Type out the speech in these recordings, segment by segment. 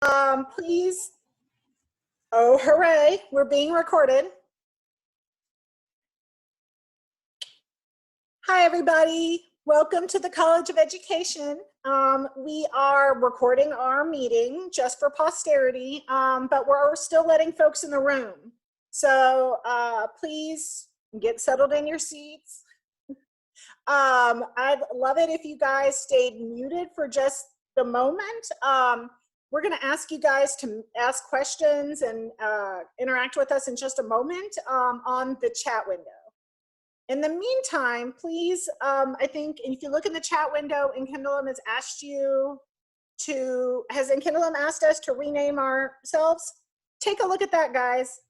Please, oh, hooray, we're being recorded. Hi, everybody. Welcome to the College of Education. We are recording our meeting just for posterity, but we're still letting folks in the room. So please get settled in your seats. I'd love it if you guys stayed muted for just the moment. We're going to ask you guys to ask questions and interact with us in just a moment on the chat window. In the meantime, please, I think if you look in the chat window, Enkindlem has asked you to, has Enkindlem asked us to rename ourselves? Take a look at that, guys.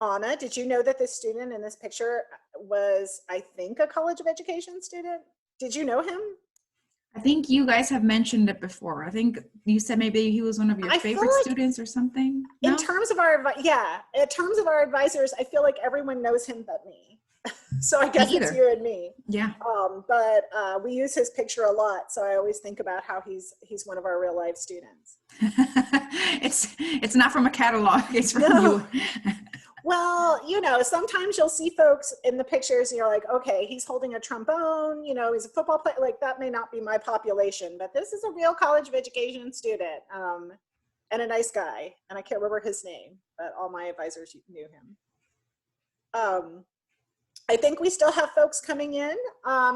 Anna, did you know that this student in this picture was, I think, a College of Education student? Did you know him? I think you guys have mentioned it before. I think you said maybe he was one of your favorite students or something. No? In terms of our, yeah, in terms of our advisors, I feel like everyone knows him but me. So I guess it's you and me. Yeah. But we use his picture a lot, so I always think about how he's one of our real life students. It's not from a catalog. It's from you. Well, you know, sometimes you'll see folks in the pictures and you're like, okay, he's holding a trombone, you know, he's a football player. Like, that may not be my population, but this is a real College of Education student and a nice guy. And I can't remember his name, but all my advisors knew him. I think we still have folks coming in.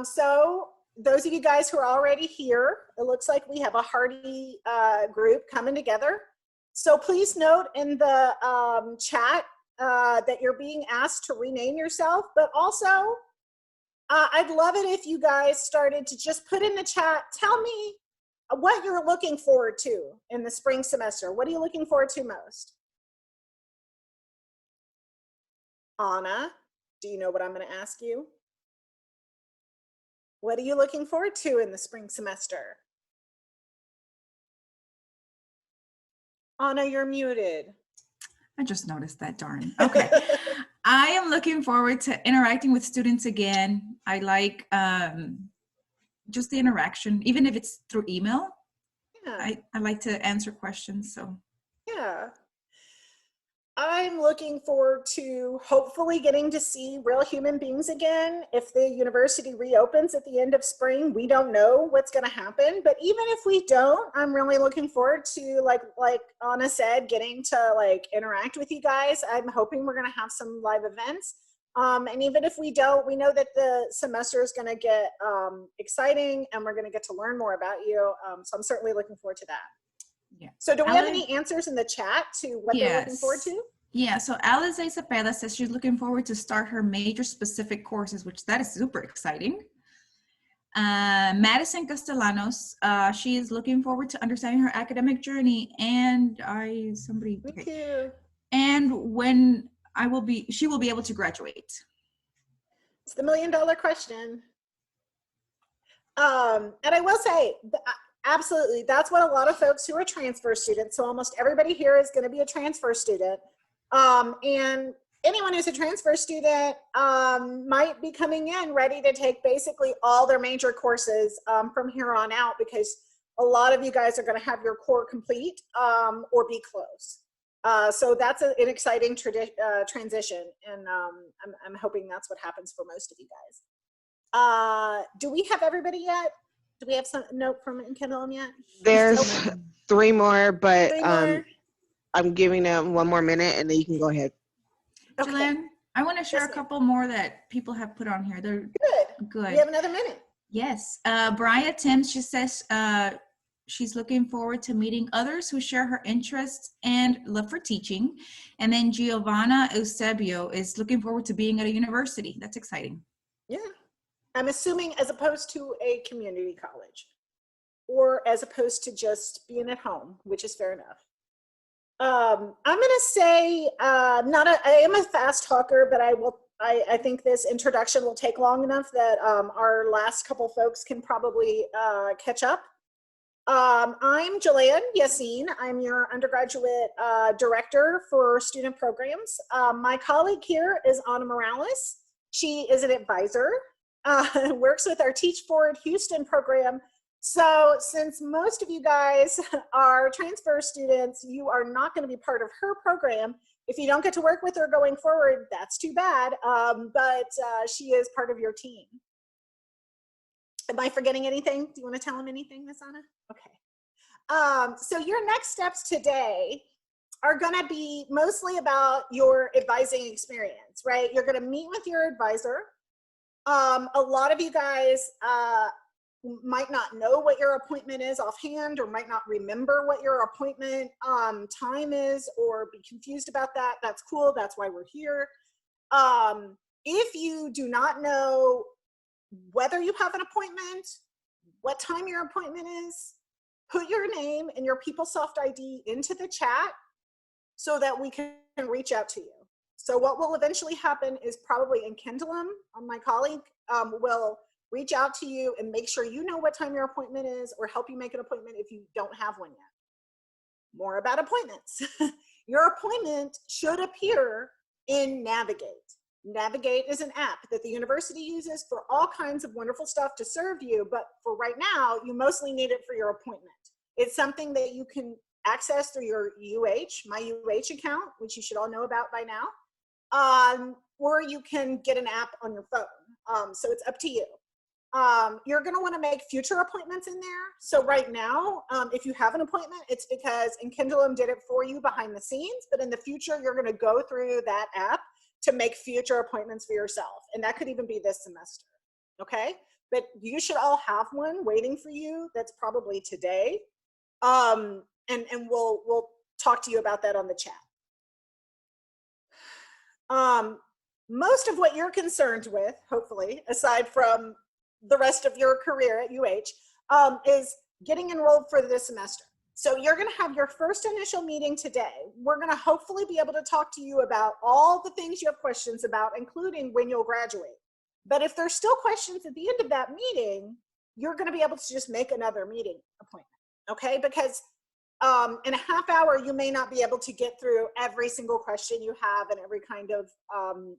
So those of you guys who are already here, it looks like we have a hearty group coming together. So please note in the chat that you're being asked to rename yourself, but also I'd love it if you guys started to just put in the chat, tell me what you're looking forward to in the spring semester. What are you looking forward to most? Anna, do you know what I'm going to ask you? What are you looking forward to in the spring semester? Anna, you're muted. I just noticed that, darn. Okay. I am looking forward to interacting with students again. I like just the interaction, even if it's through email. Yeah. I like to answer questions, so. Yeah. I'm looking forward to hopefully getting to see real human beings again. If the university reopens at the end of spring, we don't know what's going to happen. But even if we don't, I'm really looking forward to, like Anna said, getting to like interact with you guys. I'm hoping we're going to have some live events. And even if we don't, we know that the semester is going to get exciting and we're going to get to learn more about you. So I'm certainly looking forward to that. Yeah. So do we have any answers in the chat to what they're looking forward to? Yeah, so Alice Isabella says she's looking forward to start her major specific courses, which that is super exciting. Madison Castellanos, she is looking forward to understanding her academic journey and and when she will be able to graduate. It's the million-dollar question. And I will say, absolutely, that's what a lot of folks who are transfer students, so almost everybody here is going to be a transfer student. And anyone who's a transfer student might be coming in ready to take basically all their major courses from here on out, because a lot of you guys are going to have your core complete or be close. So that's an exciting transition, and I'm hoping that's what happens for most of you guys. Do we have everybody yet? Do we have some note from Enkindlem yet? There's three more, but I'm giving them one more minute and then you can go ahead. Okay. Jillian, I want to share a couple more that people have put on here. They're good. We have another minute. Yes. Bria Timms, she says she's looking forward to meeting others who share her interests and love for teaching. And then Giovanna Eusebio is looking forward to being at a university. That's exciting. Yeah. I'm assuming as opposed to a community college or as opposed to just being at home, which is fair enough. I'm going to say, I am a fast talker, but I think this introduction will take long enough that our last couple folks can probably catch up. I'm Jillian Yassine. I'm your undergraduate director for student programs. My colleague here is Ana Morales. She is an advisor. works with our Teach Forward Houston program. So since most of you guys are transfer students, you are not going to be part of her program. If you don't get to work with her going forward, that's too bad, but she is part of your team. Am I forgetting anything? Do you want to tell them anything, Ms. Anna? Okay. So your next steps today are going to be mostly about your advising experience, right? You're going to meet with your advisor. A lot of you guys might not know what your appointment is offhand, or might not remember what your appointment time is, or be confused about that. That's cool. That's why we're here. If you do not know whether you have an appointment, what time your appointment is, put your name and your PeopleSoft ID into the chat so that we can reach out to you. So what will eventually happen is probably Enkindlem, my colleague, will reach out to you and make sure you know what time your appointment is, or help you make an appointment if you don't have one yet. More about appointments. Your appointment should appear in Navigate. Navigate is an app that the university uses for all kinds of wonderful stuff to serve you, but for right now, you mostly need it for your appointment. It's something that you can access through your my UH account, which you should all know about by now, or you can get an app on your phone. So it's up to you. You're going to want to make future appointments in there. So right now, if you have an appointment, it's because Enkindlem did it for you behind the scenes, but in the future, you're going to go through that app to make future appointments for yourself. And that could even be this semester, okay? But you should all have one waiting for you. That's probably today. And we'll talk to you about that on the chat. Most of what you're concerned with, hopefully, aside from the rest of your career at UH, is getting enrolled for this semester. So you're going to have your first initial meeting today. We're going to hopefully be able to talk to you about all the things you have questions about, including when you'll graduate. But if there's still questions at the end of that meeting, you're going to be able to just make another meeting appointment, okay? Because in a half hour, you may not be able to get through every single question you have and every kind of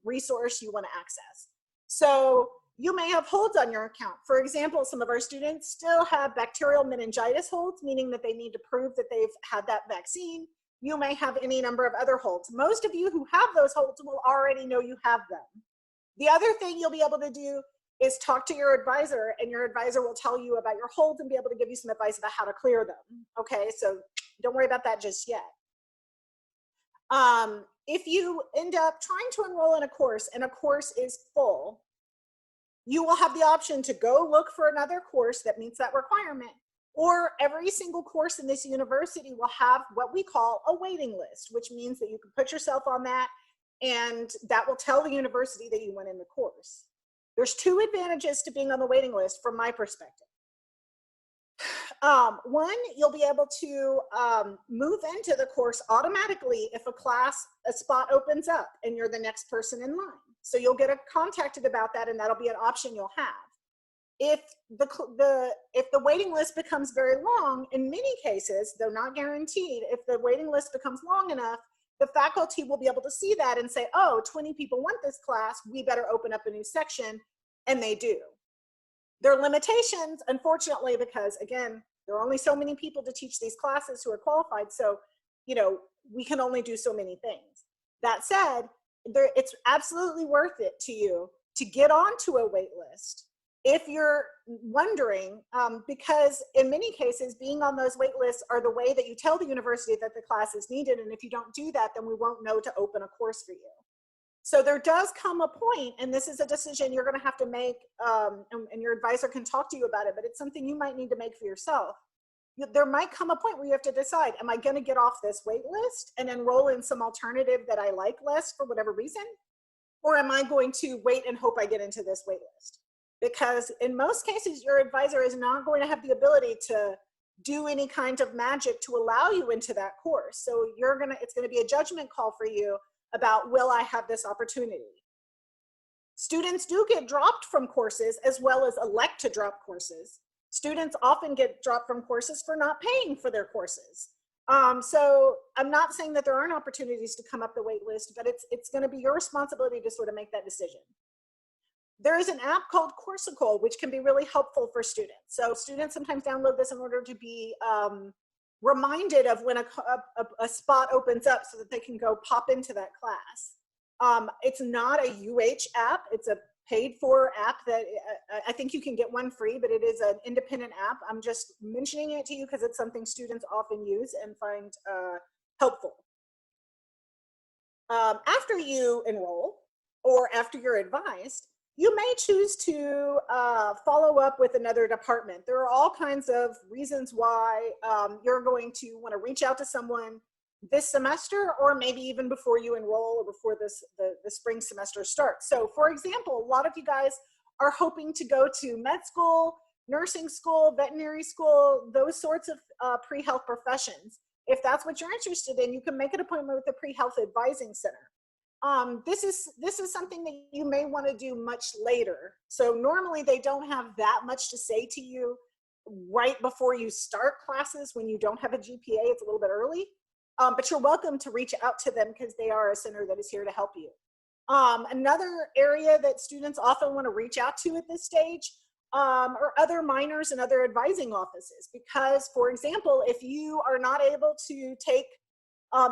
resource you want to access. So you may have holds on your account. For example, some of our students still have bacterial meningitis holds, meaning that they need to prove that they've had that vaccine. You may have any number of other holds. Most of you who have those holds will already know you have them. The other thing you'll be able to do is talk to your advisor, and your advisor will tell you about your holds and be able to give you some advice about how to clear them. Okay, so don't worry about that just yet. If you end up trying to enroll in a course and a course is full, you will have the option to go look for another course that meets that requirement, or every single course in this university will have what we call a waiting list, which means that you can put yourself on that, and that will tell the university that you went in the course. There's two advantages to being on the waiting list from my perspective. One, you'll be able to move into the course automatically if a spot opens up and you're the next person in line. So you'll get contacted about that, and that'll be an option you'll have. If the waiting list becomes very long, in many cases, though not guaranteed, if the waiting list becomes long enough, the faculty will be able to see that and say, oh, 20 people want this class, we better open up a new section, and they do. There are limitations, unfortunately, because again, there are only so many people to teach these classes who are qualified, so we can only do so many things. That said, it's absolutely worth it to you to get onto a wait list if you're wondering, because in many cases, being on those wait lists are the way that you tell the university that the class is needed, and if you don't do that, then we won't know to open a course for you. So there does come a point, and this is a decision you're going to have to make, and your advisor can talk to you about it, but it's something you might need to make for yourself. There might come a point where you have to decide, am I going to get off this wait list and enroll in some alternative that I like less for whatever reason? Or am I going to wait and hope I get into this wait list? Because in most cases, your advisor is not going to have the ability to do any kind of magic to allow you into that course. So it's going to be a judgment call for you about, will I have this opportunity? Students do get dropped from courses as well as elect to drop courses. Students often get dropped from courses for not paying for their courses. So I'm not saying that there aren't opportunities to come up the wait list, but it's going to be your responsibility to sort of make that decision. There is an app called Coursicole, which can be really helpful for students. So students sometimes download this in order to be reminded of when a spot opens up so that they can go pop into that class. It's not a UH app. It's a paid for app that I think you can get one free, but it is an independent app. I'm just mentioning it to you because it's something students often use and find helpful. After you enroll or after you're advised, you may choose to follow up with another department. There are all kinds of reasons why you're going to want to reach out to someone this semester, or maybe even before you enroll or before the spring semester starts. So for example, a lot of you guys are hoping to go to med school, nursing school, veterinary school, those sorts of pre-health professions. If that's what you're interested in, you can make an appointment with the Pre-Health Advising Center. This is something that you may want to do much later. So normally they don't have that much to say to you right before you start classes when you don't have a GPA. It's a little bit early. But you're welcome to reach out to them because they are a center that is here to help you. Another area that students often want to reach out to at this stage are other minors and other advising offices. Because, for example, if you are not able to take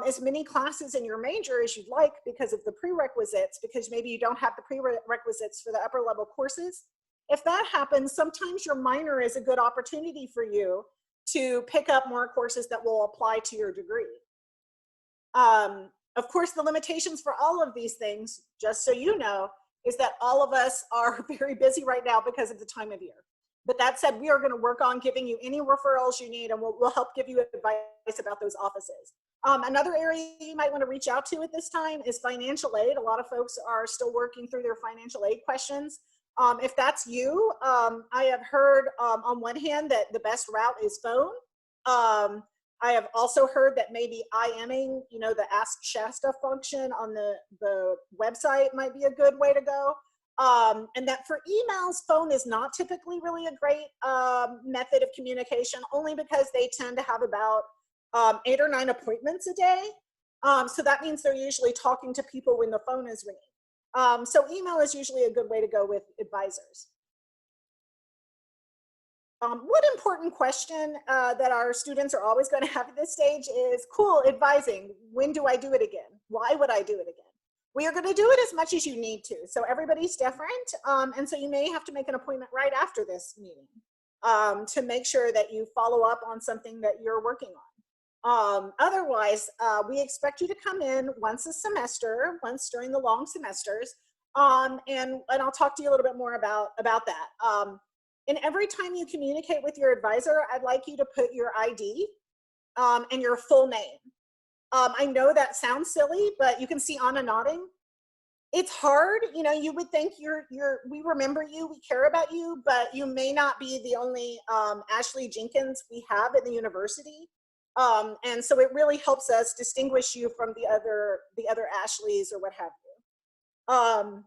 as many classes in your major as you'd like because of the prerequisites, because maybe you don't have the prerequisites for the upper level courses, if that happens, sometimes your minor is a good opportunity for you to pick up more courses that will apply to your degree. Of course, the limitations for all of these things, just so you know, is that all of us are very busy right now because of the time of year. But that said, we are going to work on giving you any referrals you need, and we'll help give you advice about those offices. Another area you might want to reach out to at this time is financial aid. A lot of folks are still working through their financial aid questions. If that's you, I have heard on one hand that the best route is phone. I have also heard that maybe IMing, you know, the Ask Shasta function on the website might be a good way to go. And that for emails, phone is not typically really a great method of communication, only because they tend to have about 8 or 9 appointments a day. So that means they're usually talking to people when the phone is ringing. So email is usually a good way to go with advisors. One important question that our students are always going to have at this stage is, cool, advising, when do I do it again? Why would I do it again? We are going to do it as much as you need to. So everybody's different. And so you may have to make an appointment right after this meeting to make sure that you follow up on something that you're working on. Otherwise, we expect you to come in once a semester, once during the long semesters. And I'll talk to you a little bit more about that. And every time you communicate with your advisor, I'd like you to put your ID and your full name. I know that sounds silly, but you can see Anna nodding. It's hard, you know, you would think we remember you, we care about you, but you may not be the only Ashley Jenkins we have at the university. And so it really helps us distinguish you from the other Ashleys or what have you.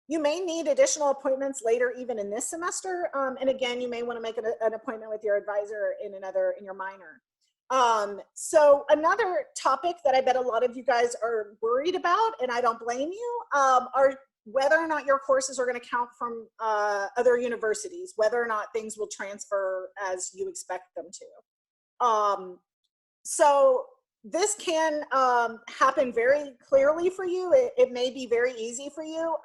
You may need additional appointments later, even in this semester. And again, you may want to make an appointment with your advisor in your minor. So another topic that I bet a lot of you guys are worried about, and I don't blame you, are whether or not your courses are going to count from other universities, whether or not things will transfer as you expect them to. So this can happen very clearly for you. It may be very easy for you.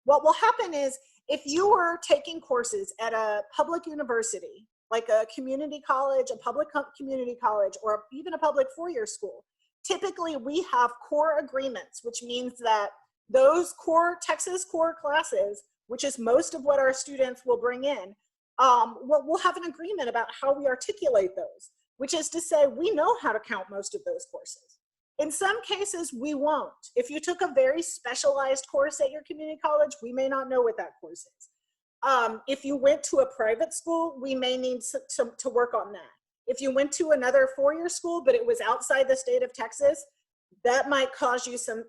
What will happen is, if you are taking courses at a public university, like a community college, a public community college, or even a public four-year school, typically we have core agreements, which means that those Texas core classes, which is most of what our students will bring in, we'll have an agreement about how we articulate those, which is to say we know how to count most of those courses. In some cases, we won't. If you took a very specialized course at your community college, we may not know what that course is. If you went to a private school, we may need to work on that. If you went to another four-year school, but it was outside the state of Texas, that might cause you some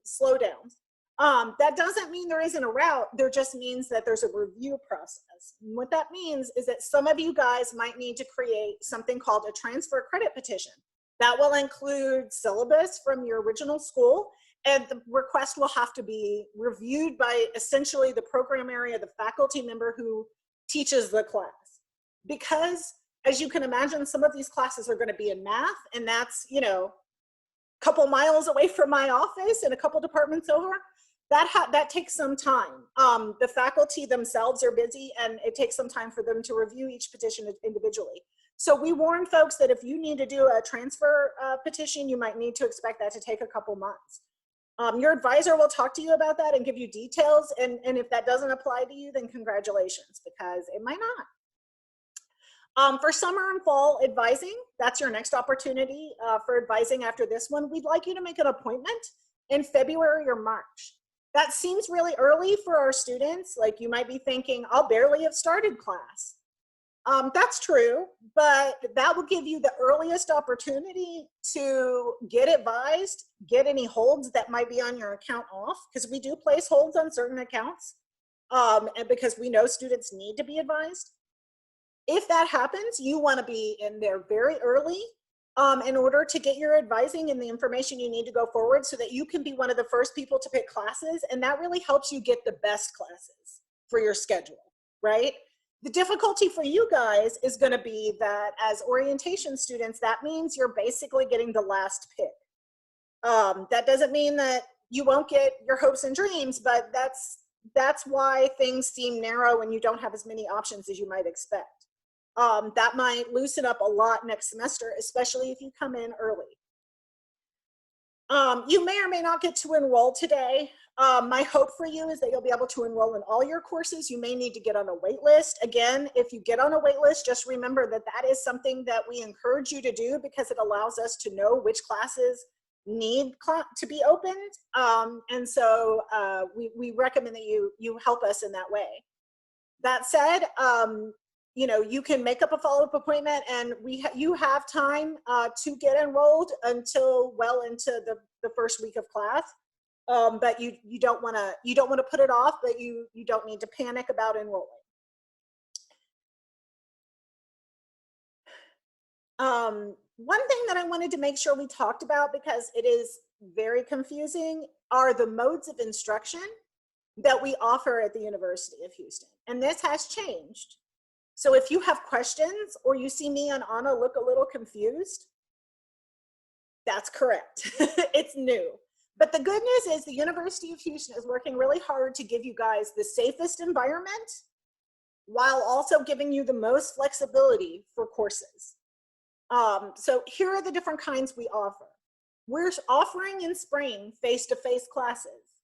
slowdowns. That doesn't mean there isn't a route. There just means that there's a review process. And what that means is that some of you guys might need to create something called a transfer credit petition. That will include syllabus from your original school, And the request will have to be reviewed by essentially the program area, the faculty member who teaches the class. Because as you can imagine, some of these classes are going to be in math, and that's, you know, a couple miles away from my office and a couple departments over. That takes some time. The faculty themselves are busy, and it takes some time for them to review each petition individually. So we warn folks that if you need to do a transfer petition, you might need to expect that to take a couple months. Your advisor will talk to you about that and give you details. And if that doesn't apply to you, then congratulations, because it might not. For summer and fall advising, that's your next opportunity for advising after this one. We'd like you to make an appointment in February or March. That seems really early for our students. Like, you might be thinking, I'll barely have started class. That's true, but that will give you the earliest opportunity to get advised, get any holds that might be on your account off, because we do place holds on certain accounts, and because we know students need to be advised. If that happens, you want to be in there very early in order to get your advising and the information you need to go forward, so that you can be one of the first people to pick classes, and that really helps you get the best classes for your schedule, right? The difficulty for you guys is going to be that as orientation students, that means you're basically getting the last pick. That doesn't mean that you won't get your hopes and dreams, but that's why things seem narrow and you don't have as many options as you might expect. That might loosen up a lot next semester, especially if you come in early. You may or may not get to enroll today. My hope for you is that you'll be able to enroll in all your courses. You may need to get on a wait list. Again, if you get on a wait list, just remember that that is something that we encourage you to do, because it allows us to know which classes need to be opened. And so we recommend that you help us in that way. That said, you know, you can make up a follow-up appointment, and you have time to get enrolled until well into the first week of class. But you don't want to put it off, but you don't need to panic about enrolling. One thing that I wanted to make sure we talked about, because it is very confusing, are the modes of instruction that we offer at the University of Houston. And this has changed. So if you have questions or you see me and Anna look a little confused, that's correct. It's new. But the good news is the University of Houston is working really hard to give you guys the safest environment while also giving you the most flexibility for courses. So here are the different kinds we offer. We're offering in spring face-to-face classes,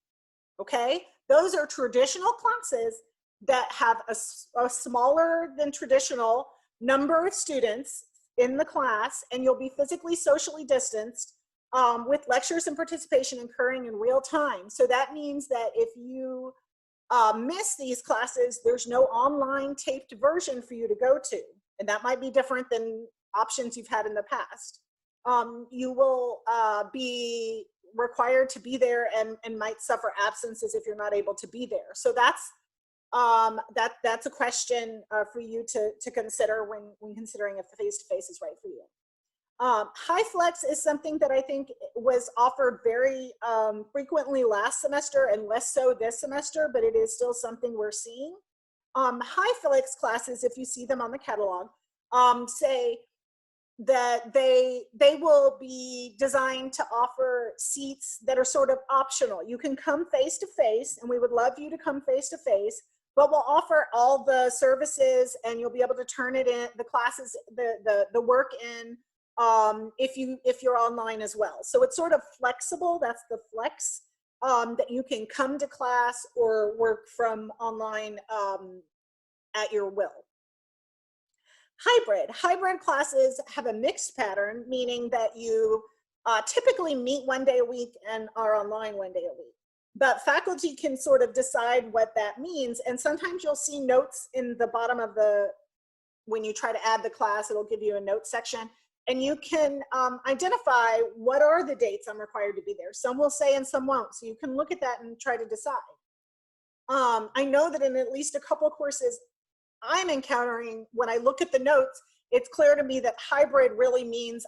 okay? Those are traditional classes that have a smaller than traditional number of students in the class, and you'll be physically socially distanced with lectures and participation occurring in real time. So that means that if you miss these classes, there's no online taped version for you to go to. And that might be different than options you've had in the past. You will be required to be there and might suffer absences if you're not able to be there. So that's a question for you to consider when considering if the face-to-face is right for you. High flex is something that I think was offered very frequently last semester and less so this semester, but it is still something we're seeing. High flex classes, if you see them on the catalog, say that they will be designed to offer seats that are sort of optional. You can come face-to-face, and we would love you to come face-to-face, but we'll offer all the services, and you'll be able to turn it in, the classes, the work in, if you're online as well. So it's sort of flexible. That's the flex, that you can come to class or work from online at your will. Hybrid classes have a mixed pattern, meaning that you typically meet one day a week and are online one day a week. But faculty can sort of decide what that means. And sometimes you'll see notes in the bottom of when you try to add the class, it'll give you a note section. And you can identify what are the dates I'm required to be there. Some will say and some won't. So you can look at that and try to decide. I know that in at least a couple courses I'm encountering, when I look at the notes, it's clear to me that hybrid really means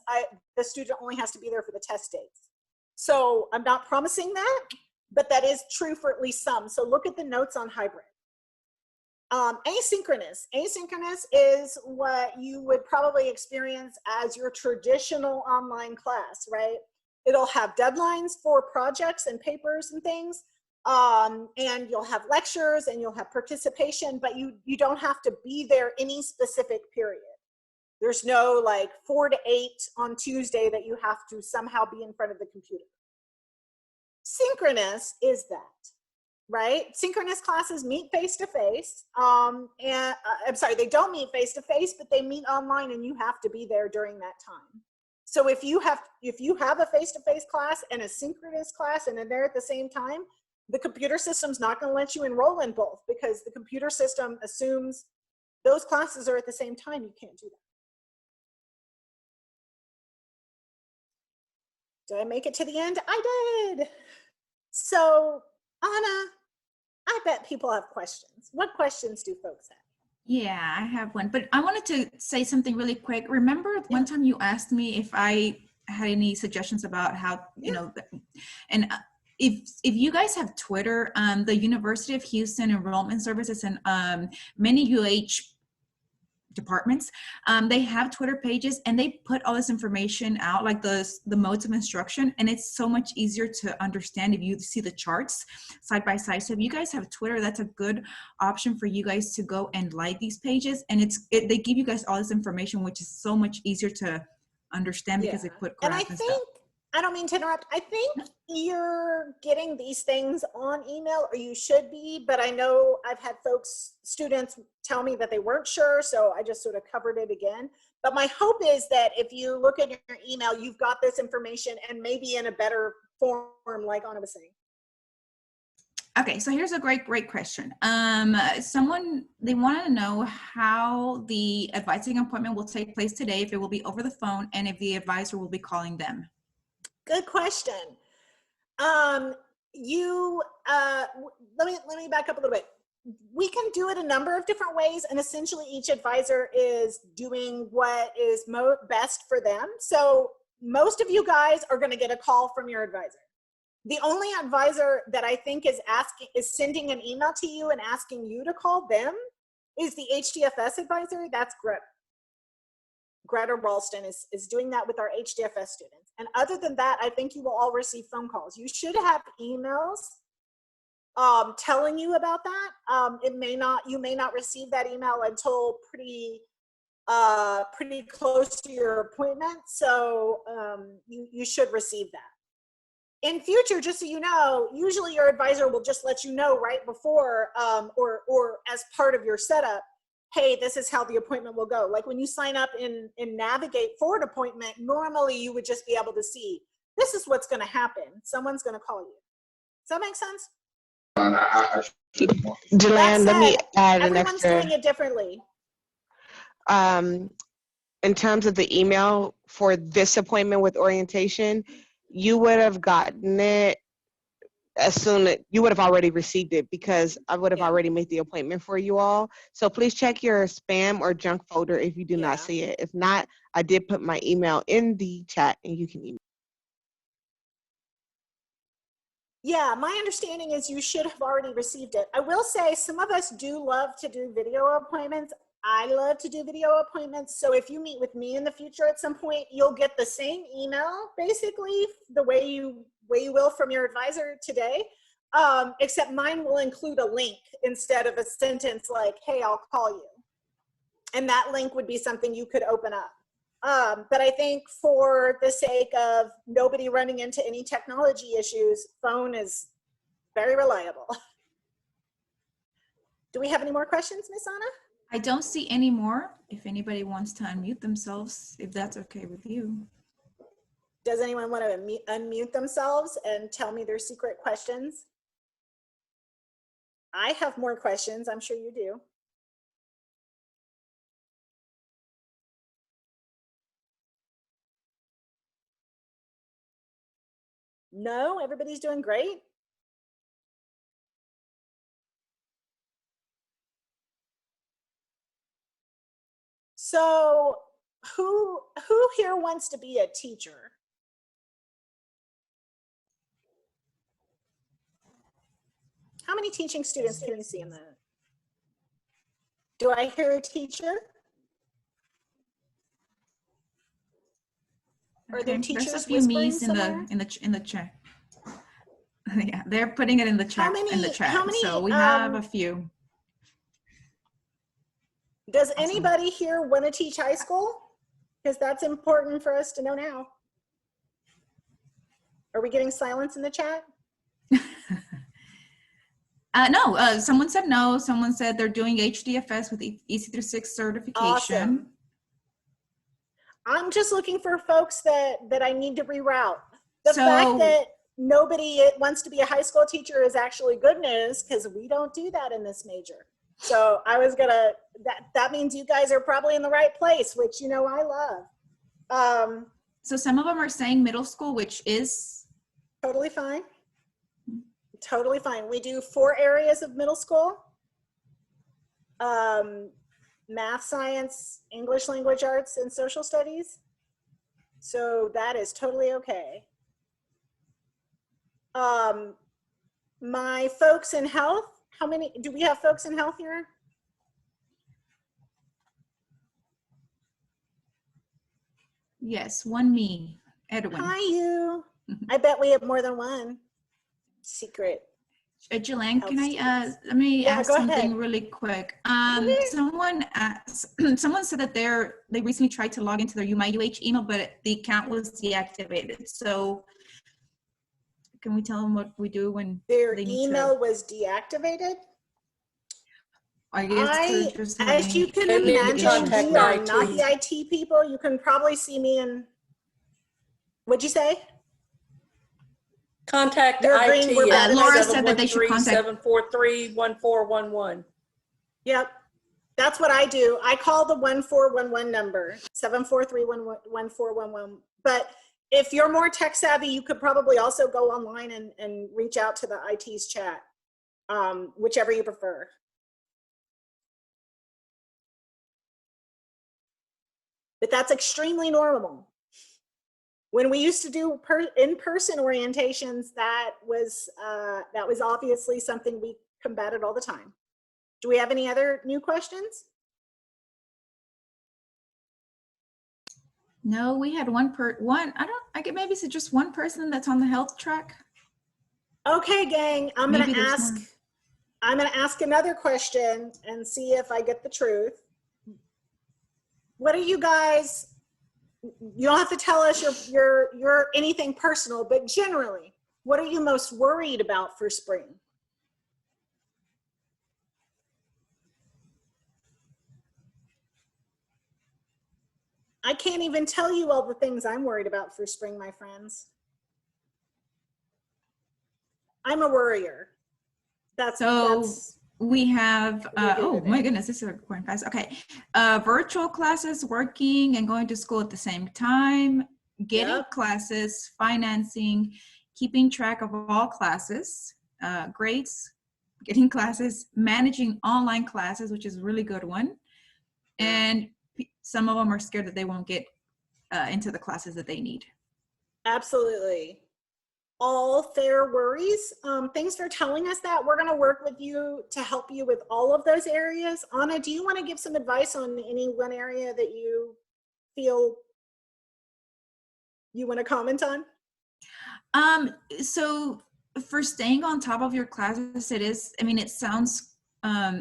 the student only has to be there for the test dates. So I'm not promising that, but that is true for at least some. So look at the notes on hybrid. Asynchronous. Asynchronous is what you would probably experience as your traditional online class, right? It'll have deadlines for projects and papers and things, and you'll have lectures and you'll have participation, but you don't have to be there any specific period. There's no like 4 to 8 on Tuesday that you have to somehow be in front of the computer. Synchronous is that, right? Synchronous classes meet face-to-face, and I'm sorry, they don't meet face-to-face, but they meet online and you have to be there during that time. So if you have a face-to-face class and a synchronous class and they're there at the same time, the computer system's not going to let you enroll in both because the computer system assumes those classes are at the same time. You can't do that. Did I make it to the end? I did. So, Anna, I bet people have questions. What questions do folks have? Yeah, I have one, but I wanted to say something really quick. Remember one time you asked me if I had any suggestions about how, you know, and if you guys have Twitter, the University of Houston Enrollment Services and many UH departments, they have Twitter pages and they put all this information out, like the modes of instruction, and it's so much easier to understand if you see the charts side by side. So if you guys have Twitter, that's a good option for you guys to go and like these pages, and they give you guys all this information, which is so much easier to understand because they put graphs and stuff. I don't mean to interrupt. I think you're getting these things on email, or you should be, but I know I've had students tell me that they weren't sure, so I just sort of covered it again. But my hope is that if you look at your email, you've got this information and maybe in a better form, like Anna was saying. Okay, so here's a great question. They wanted to know how the advising appointment will take place today, if it will be over the phone, and if the advisor will be calling them. Good question. Let me back up a little bit. We can do it a number of different ways, and essentially each advisor is doing what is best for them. So most of you guys are going to get a call from your advisor. The only advisor that I think is sending an email to you and asking you to call them is the HDFS advisor. That's Greta. Greta Ralston is doing that with our HDFS students. And other than that, I think you will all receive phone calls. You should have emails telling you about that. You may not receive that email until pretty close to your appointment. So you should receive that. In future, just so you know, usually your advisor will just let you know right before or as part of your setup, hey, this is how the appointment will go. Like when you sign up in Navigate for an appointment, normally you would just be able to see, this is what's going to happen. Someone's going to call you. Does that make sense? Deland, let me add an everyone's extra. doing it differently. In terms of the email for this appointment with orientation, you would have gotten it as soon as you would have already received it, because I would have already made the appointment for you all. So please check your spam or junk folder if you do not see it. If not, I did put my email in the chat and you can email. Yeah, my understanding is you should have already received it. I will say some of us do love to do video appointments. I love to do video appointments. So if you meet with me in the future at some point, you'll get the same email, basically the way you will from your advisor today, except mine will include a link instead of a sentence like, hey, I'll call you. And that link would be something you could open up. But I think for the sake of nobody running into any technology issues, phone is very reliable. Do we have any more questions, Miss Anna? I don't see any more. If anybody wants to unmute themselves, if that's okay with you. Does anyone want to unmute themselves and tell me their secret questions? I have more questions. I'm sure you do. No, everybody's doing great. So who here wants to be a teacher? How many teaching students can you see in that? Do I hear a teacher? Are there Okay, there's a teachers few whispering me's somewhere? in the chat. Yeah, they're putting it in the chat. How many, So we have a few. Does Awesome. anybody here want to teach high school? Because that's important for us to know now. Are we getting silence in the chat? No, someone said no. Someone said they're doing HDFS with EC36 certification. Awesome. I'm just looking for folks that I need to reroute. The fact that nobody wants to be a high school teacher is actually good news, because we don't do that in this major. So I was gonna, that means you guys are probably in the right place, which, you know, I love. So some of them are saying middle school, which is totally fine. Totally fine. We do 4 areas of middle school. Math, science, English language arts, and social studies. So that is totally okay. My folks in health, how many, do we have folks in health here? Yes, one me, Edwin. Hi, you. I bet we have more than one. Secret. Jillian, can I let me ask something really quick. Someone asked, someone said that they recently tried to log into their UMyUH email, but the account was deactivated. So can we tell them what we do when their email was deactivated? I guess just as you can imagine, we are not the IT people. You can probably see me in, what'd you say? Contact IT. Laura said that they should contact 743-1411. Yep, that's what I do. I call the 1411 number, 743-1411. But if you're more tech savvy, you could probably also go online and reach out to the IT's chat, whichever you prefer. But that's extremely normal. When we used to do in-person orientations, that was obviously something we combated all the time. Do we have any other new questions? No, we had I get maybe it's just one person that's on the health track. Okay, gang, I'm gonna ask another question and see if I get the truth. What are you guys, you don't have to tell us your anything personal, but generally, what are you most worried about for spring? I can't even tell you all the things I'm worried about for spring, my friends. I'm a worrier. We have, oh my goodness, this is going fast. Okay. Virtual classes, working and going to school at the same time, getting classes, financing, keeping track of all classes, grades, getting classes, managing online classes, which is a really good one. And some of them are scared that they won't get into the classes that they need. Absolutely. All fair worries. Thanks for telling us that. We're going to work with you to help you with all of those areas. Anna, do you want to give some advice on any one area that you feel you want to comment on? So for staying on top of your classes, it sounds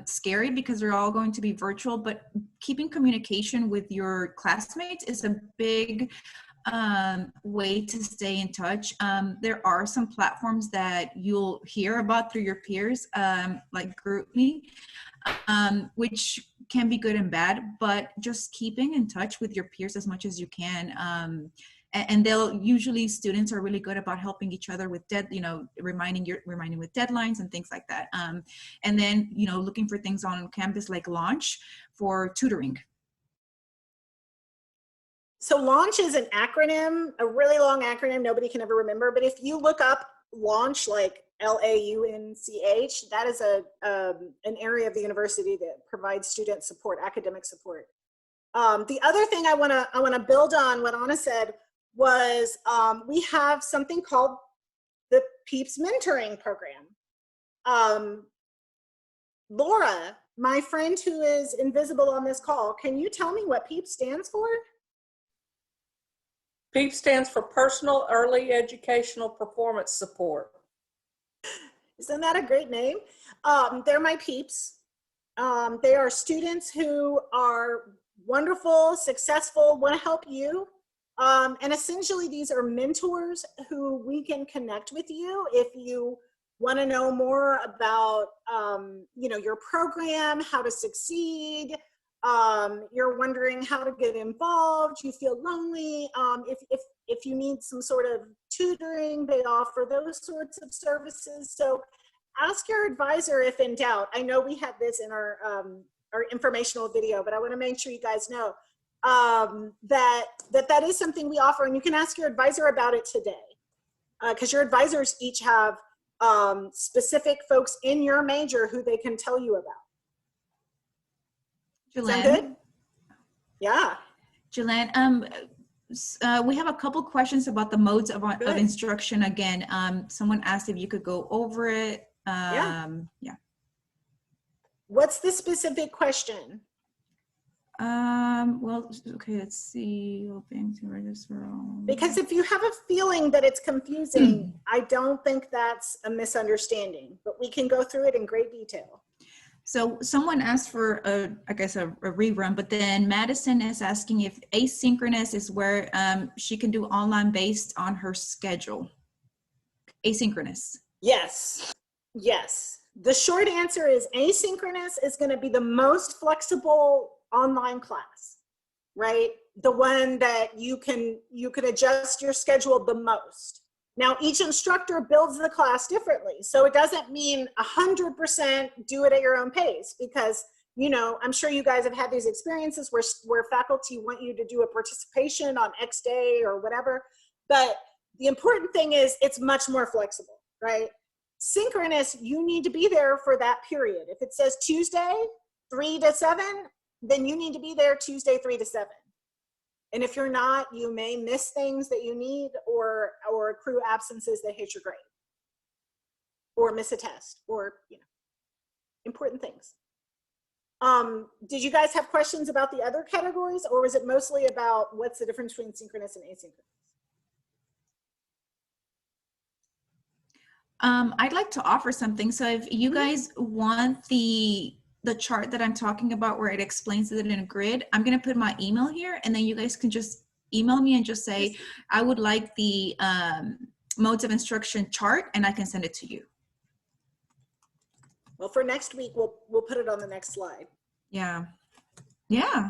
scary because they're all going to be virtual, but keeping communication with your classmates is a big way to stay in touch. There are some platforms that you'll hear about through your peers, like GroupMe, which can be good and bad, but just keeping in touch with your peers as much as you can. And students are really good about helping each other with reminding with deadlines and things like that. And then, looking for things on campus like Launch for tutoring. So Launch is an acronym, a really long acronym nobody can ever remember, but if you look up Launch, like LAUNCH, that is an area of the university that provides student support, academic support. The other thing I wanna build on what Anna said was we have something called the PEEPS mentoring program. Laura, my friend who is invisible on this call, can you tell me what PEEP stands for? PEEP stands for Personal Early Educational Performance Support. Isn't that a great name? They're my peeps. They are students who are wonderful, successful, want to help you. And essentially these are mentors who we can connect with you if you want to know more about, your program, how to succeed. You're wondering how to get involved, you feel lonely. If you need some sort of tutoring, they offer those sorts of services. So ask your advisor if in doubt. I know we had this in our informational video, but I want to make sure you guys know that is something we offer, and you can ask your advisor about it today, because your advisors each have specific folks in your major who they can tell you about. Sound good? Yeah. Julianne, we have a couple questions about the modes of instruction again. Someone asked if you could go over it. Yeah. What's the specific question? Well, okay, let's see. Hoping to register. Because if you have a feeling that it's confusing, I don't think that's a misunderstanding, but we can go through it in great detail. So someone asked for I guess a rerun, but then Madison is asking if asynchronous is where she can do online based on her schedule. Asynchronous. Yes. Yes. The short answer is asynchronous is going to be the most flexible online class, right? The one that you can adjust your schedule the most. Now, each instructor builds the class differently. So it doesn't mean 100% do it at your own pace, because, I'm sure you guys have had these experiences where faculty want you to do a participation on X day or whatever. But the important thing is it's much more flexible, right? Synchronous, you need to be there for that period. If it says Tuesday, 3 to 7, then you need to be there Tuesday, 3 to 7. And if you're not, you may miss things that you need or accrue absences that hit your grade, or miss a test, or important things. Did you guys have questions about the other categories, or was it mostly about what's the difference between synchronous and asynchronous? I'd like to offer something. So if you guys want the chart that I'm talking about where it explains it in a grid, I'm going to put my email here, and then you guys can just email me and just say, I would like the modes of instruction chart, and I can send it to you. Well, for next week, we'll put it on the next slide. Yeah. Yeah.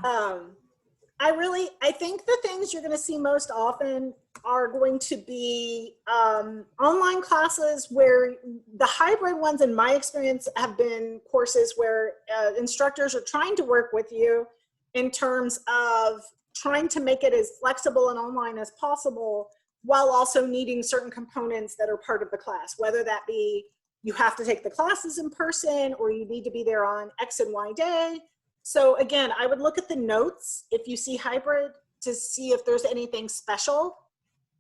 I think the things you're going to see most often are going to be online classes, where the hybrid ones, in my experience, have been courses where instructors are trying to work with you in terms of trying to make it as flexible and online as possible, while also needing certain components that are part of the class, whether that be you have to take the classes in person, or you need to be there on X and Y day. So again, I would look at the notes if you see hybrid to see if there's anything special,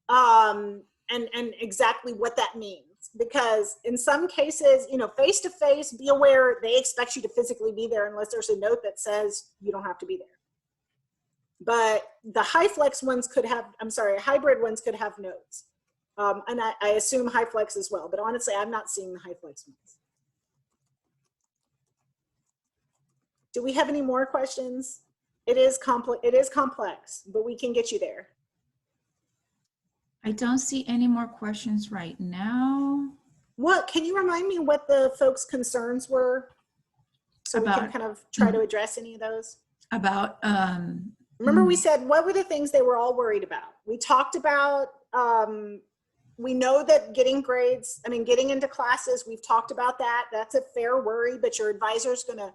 and exactly what that means. Because in some cases, face-to-face, be aware they expect you to physically be there unless there's a note that says you don't have to be there. But the hybrid ones could have notes. And I assume HighFlex as well, but honestly, I'm not seeing the HighFlex ones. Do we have any more questions? It is complex, but we can get you there. I don't see any more questions right now. Can you remind me what the folks' concerns were? So we can kind of try to address any of those. About, remember we said, what were the things they were all worried about? We talked about, we know that getting into classes, we've talked about that. That's a fair worry, but your advisor's gonna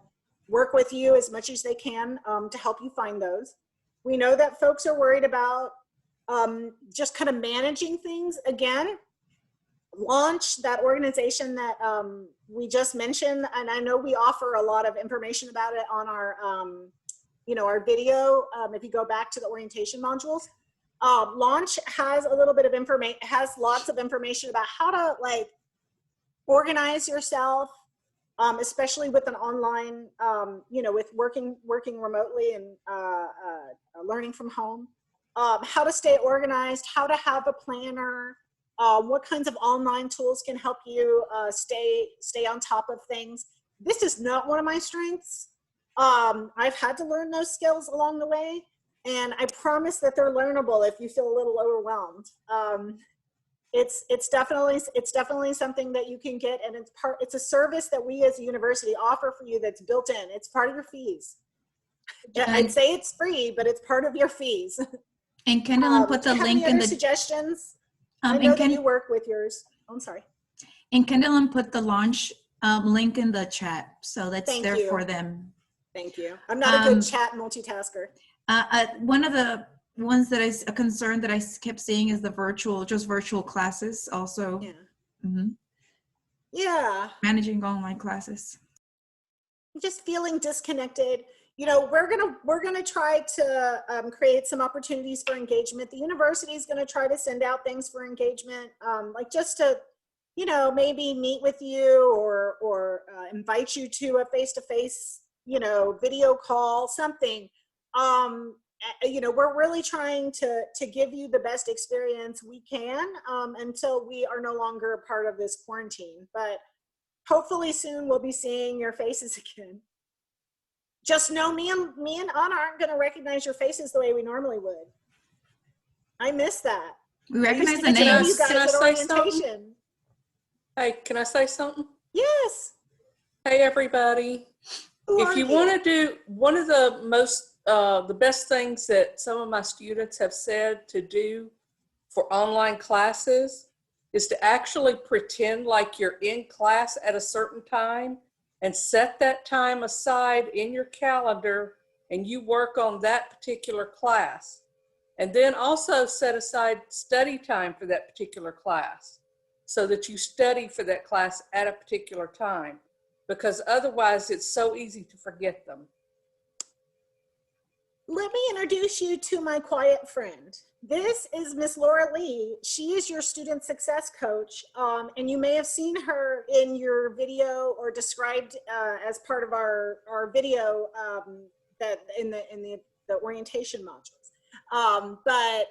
work with you as much as they can to help you find those. We know that folks are worried about just kind of managing things. Again, Launch, that organization that we just mentioned, and I know we offer a lot of information about it on our, our video. If you go back to the orientation modules, Launch has a little bit of information, has lots of information about how to organize yourself, especially with an online, with working remotely and learning from home. How to stay organized, how to have a planner, what kinds of online tools can help you stay on top of things. This is not one of my strengths. I've had to learn those skills along the way, and I promise that they're learnable if you feel a little overwhelmed. It's definitely something that you can get, and it's a service that we as a university offer for you that's built in. It's part of your fees. I'd say it's free, but it's part of your fees. And Kendall put the link in the suggestions. I know that you work with yours. I'm sorry. And Kendall put the launch link in the chat, so that's there for them. Thank you. I'm not a good chat multitasker. One of the ones that is a concern that I kept seeing is the virtual classes also. Yeah. Mm-hmm. Yeah. Managing online classes. Just feeling disconnected. We're gonna try to create some opportunities for engagement. The university is gonna try to send out things for engagement, like just to, maybe meet with you or invite you to a face-to-face, video call, something. We're really trying to give you the best experience we can until we are no longer a part of this quarantine. But hopefully soon we'll be seeing your faces again. Just know me and Anna aren't going to recognize your faces the way we normally would. I miss that. We recognize the names. names. Can I say something? Hey, can I say something? Yes. Hey, everybody. If you want to do one of the most, the best things that some of my students have said to do for online classes is to actually pretend like you're in class at a certain time and set that time aside in your calendar and you work on that particular class. And then also set aside study time for that particular class so that you study for that class at a particular time, because otherwise it's so easy to forget them. Let me introduce you to my quiet friend. This is Miss Laura Lee. She is your student success coach, and you may have seen her in your video or described as part of our video that in the orientation modules. But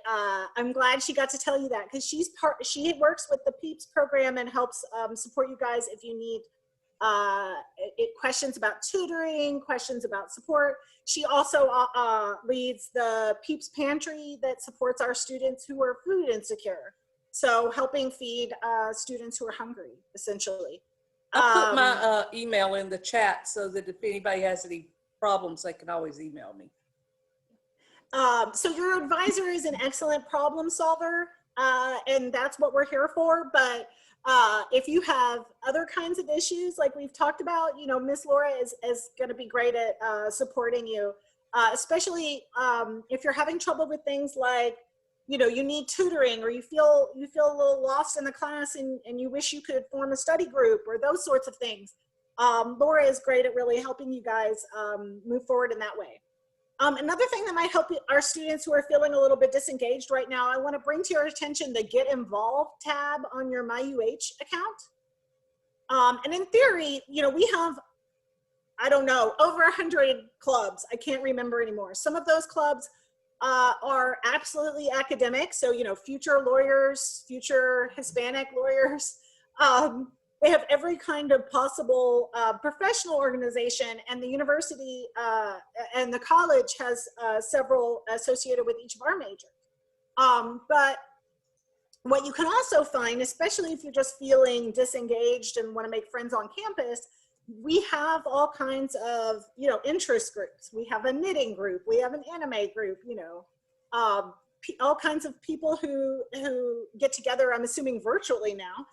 I'm glad she got to tell you that, because she works with the PEEPS program and helps support you guys if you need questions about tutoring, questions about support. She also leads the PEEPS pantry that supports our students who are food insecure. So helping feed students who are hungry, essentially. I'll put my email in the chat so that if anybody has any problems, they can always email me. So your advisor is an excellent problem solver, and that's what we're here for. But if you have other kinds of issues, like we've talked about, Miss Laura is going to be great at supporting you, especially if you're having trouble with things like, you need tutoring, or you feel a little lost in the class and you wish you could form a study group or those sorts of things. Laura is great at really helping you guys move forward in that way. Another thing that might help our students who are feeling a little bit disengaged right now, I want to bring to your attention the Get Involved tab on your MyUH account. And in theory, we have, I don't know, over 100 clubs. I can't remember anymore. Some of those clubs are absolutely academic. So, future lawyers, future Hispanic lawyers. They have every kind of possible professional organization, and the university and the college has several associated with each of our majors. But what you can also find, especially if you're just feeling disengaged and want to make friends on campus, we have all kinds of, interest groups. We have a knitting group. We have an anime group, all kinds of people who get together, I'm assuming virtually now,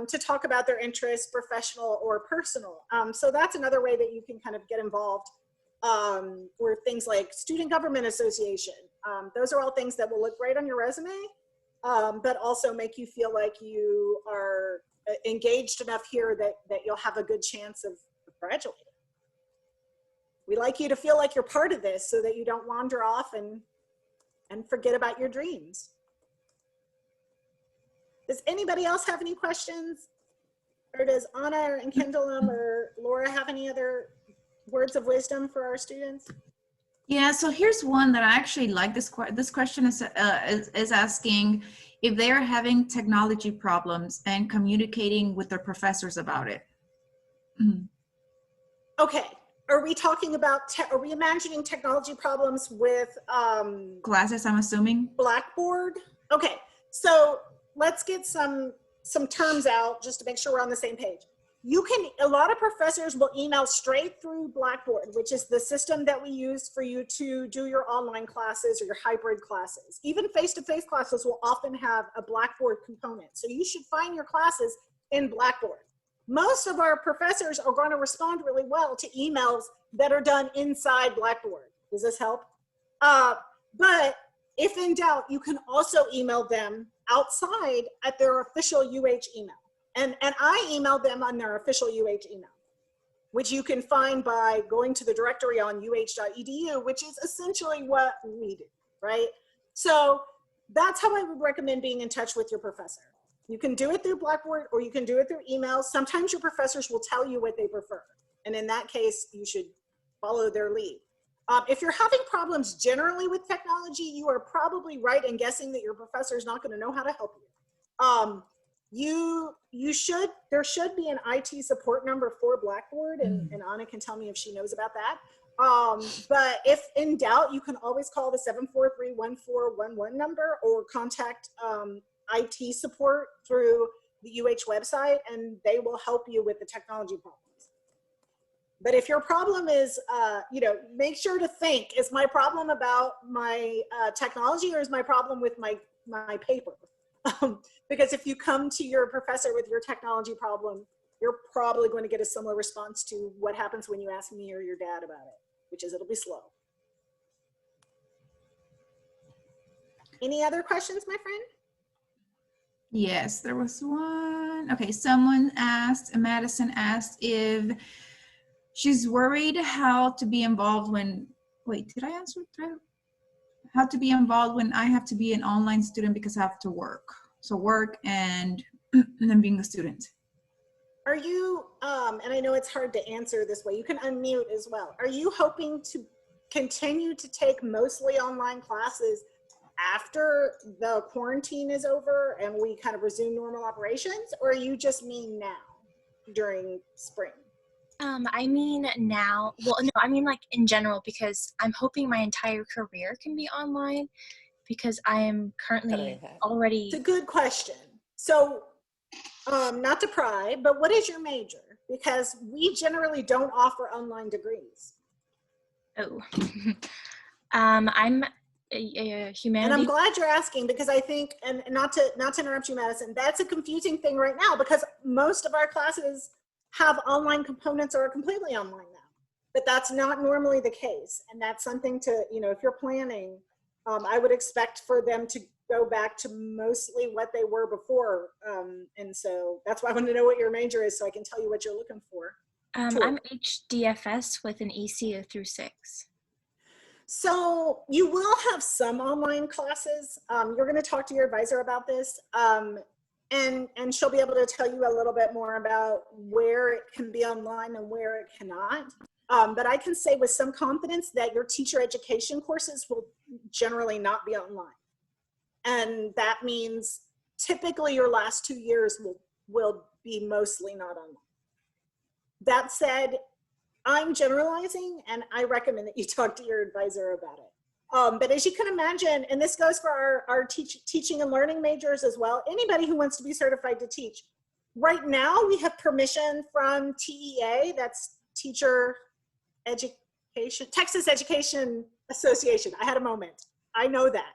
to talk about their interests, professional or personal. So that's another way that you can kind of get involved, or things like Student Government Association. Those are all things that will look great on your resume, but also make you feel like you are engaged enough here that you'll have a good chance of graduating. We like you to feel like you're part of this so that you don't wander off and forget about your dreams. Does anybody else have any questions? Or does Anna and Kendall or Laura have any other words of wisdom for our students? Yeah, so here's one that I actually like. This question is asking if they are having technology problems and communicating with their professors about it. Okay, are we talking about, are we imagining technology problems with Classes, I'm assuming. Blackboard? Okay, so let's get some terms out just to make sure we're on the same page. A lot of professors will email straight through Blackboard, which is the system that we use for you to do your online classes or your hybrid classes. Even face-to-face classes will often have a Blackboard component. So you should find your classes in Blackboard. Most of our professors are going to respond really well to emails that are done inside Blackboard. Does this help? But if in doubt, you can also email them outside at their official UH email. And I email them on their official UH email, which you can find by going to the directory on uh.edu, which is essentially what we do, right? So that's how I would recommend being in touch with your professor. You can do it through Blackboard or you can do it through email. Sometimes your professors will tell you what they prefer. And in that case, you should follow their lead. If you're having problems generally with technology, you are probably right in guessing that your professor is not going to know how to help you. There should be an IT support number for Blackboard, and Anna can tell me if she knows about that. But if in doubt, you can always call the 743-1411 number or contact IT support through the UH website, and they will help you with the technology problems. But if your problem is, make sure to think, is my problem about my technology or is my problem with my paper? Because if you come to your professor with your technology problem, you're probably going to get a similar response to what happens when you ask me or your dad about it, which is it'll be slow. Any other questions, my friend? Yes, there was one. Okay, Madison asked if she's worried how to be involved when, did I answer that? How to be involved when I have to be an online student because I have to work. So work and then being a student. Are you, and I know it's hard to answer this way, you can unmute as well. Are you hoping to continue to take mostly online classes after the quarantine is over and we kind of resume normal operations, or are you just mean now during spring? I mean now, well, no, I mean like in general, because I'm hoping my entire career can be online because I am currently already. It's a good question. So not to pry, but what is your major? Because we generally don't offer online degrees. Oh, I'm a humanities. And I'm glad you're asking because I think, and not to interrupt you, Madison, that's a confusing thing right now because most of our classes have online components or are completely online now, but that's not normally the case. And that's something to, if you're planning, I would expect for them to go back to mostly what they were before. And so that's why I want to know what your major is so I can tell you what you're looking for. I'm HDFS with an ECU through 6. So you will have some online classes. You're going to talk to your advisor about this. And she'll be able to tell you a little bit more about where it can be online and where it cannot. But I can say with some confidence that your teacher education courses will generally not be online. And that means typically your last 2 years will be mostly not online. That said, I'm generalizing and I recommend that you talk to your advisor about it. But as you can imagine, and this goes for our teaching and learning majors as well, anybody who wants to be certified to teach. Right now, we have permission from TEA, that's Teacher Education, Texas Education Association. I had a moment, I know that.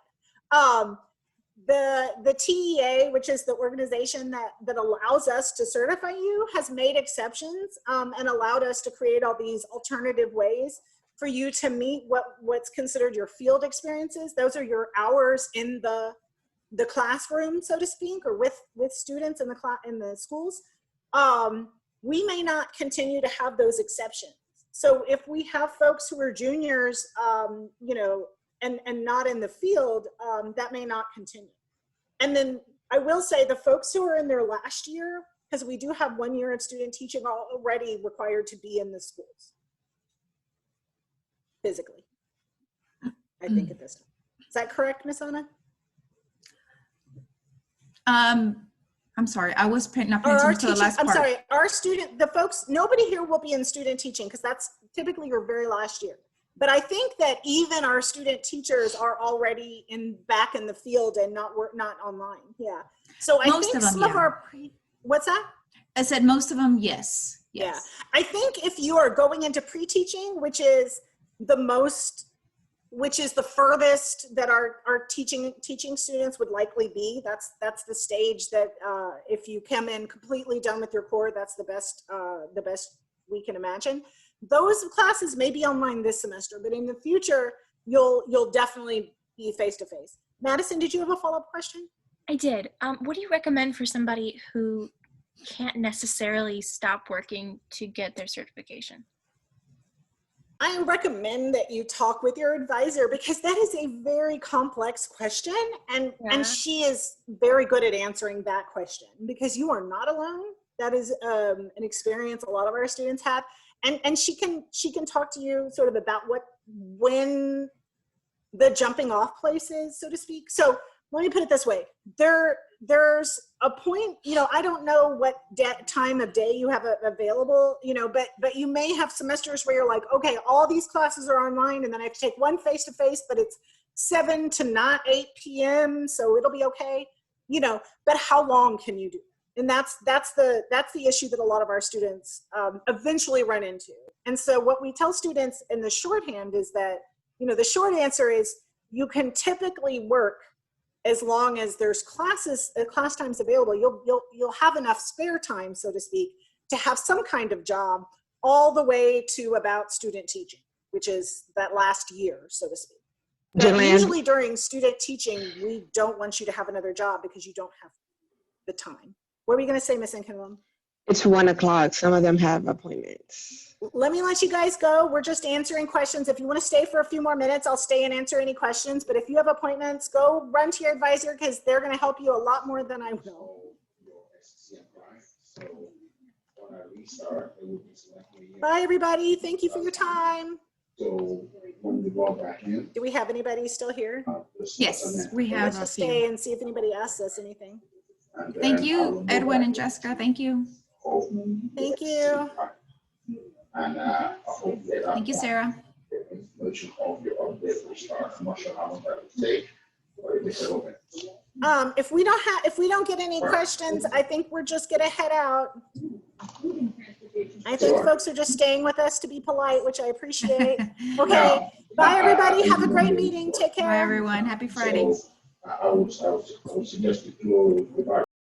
The TEA, which is the organization that allows us to certify you, has made exceptions and allowed us to create all these alternative ways for you to meet what's considered your field experiences. Those are your hours in the classroom, so to speak, or with students in the schools. We may not continue to have those exceptions. So if we have folks who are juniors, and not in the field, that may not continue. And then I will say the folks who are in their last year, because we do have 1 year of student teaching already required to be in the schools physically, I think at this time. Is that correct, Ms. Anna? I'm sorry, I was not paying attention to the last part. I'm sorry, our student, the folks, nobody here will be in student teaching because that's typically your very last year. But I think that even our student teachers are already back in the field and not online. Yeah. So I think some of our what's that? I said most of them, yes. Yeah. I think if you are going into pre-teaching, which is the furthest that our teaching students would likely be, that's the stage that if you come in completely done with your core, that's the best we can imagine. Those classes may be online this semester, but in the future, you'll definitely be face-to-face. Madison, did you have a follow-up question? I did. What do you recommend for somebody who can't necessarily stop working to get their certification? I recommend that you talk with your advisor because that is a very complex question, and she is very good at answering that question because you are not alone. That is an experience a lot of our students have, and she can talk to you sort of about when the jumping off place is, so to speak. So let me put it this way: there's a point, I don't know what time of day you have available, but you may have semesters where you're like, okay, all these classes are online and then I have to take one face-to-face, but it's 7 to not 8 p.m. So it'll be okay, but how long can you do? And that's the issue that a lot of our students eventually run into. And so what we tell students in the shorthand is that, the short answer is you can typically work as long as there's class times available. You'll have enough spare time, so to speak, to have some kind of job all the way to about student teaching, which is that last year, so to speak. But usually during student teaching, we don't want you to have another job because you don't have the time. What were you going to say, Ms. Inkenwilm? It's 1 o'clock. Some of them have appointments. Let me let you guys go. We're just answering questions. If you want to stay for a few more minutes, I'll stay and answer any questions. But if you have appointments, go run to your advisor because they're going to help you a lot more than I will. Bye, everybody. Thank you for your time. Do we have anybody still here? Yes, we have Let's just stay and see if anybody asks us anything. Thank you, Edwin and Jessica. Thank you. Thank you. Thank you, Sarah. If we don't get any questions, I think we're just gonna head out. I think folks are just staying with us to be polite, which I appreciate. Okay, bye everybody. Have a great meeting. Take care. Bye everyone. Happy Friday. I would suggest to close.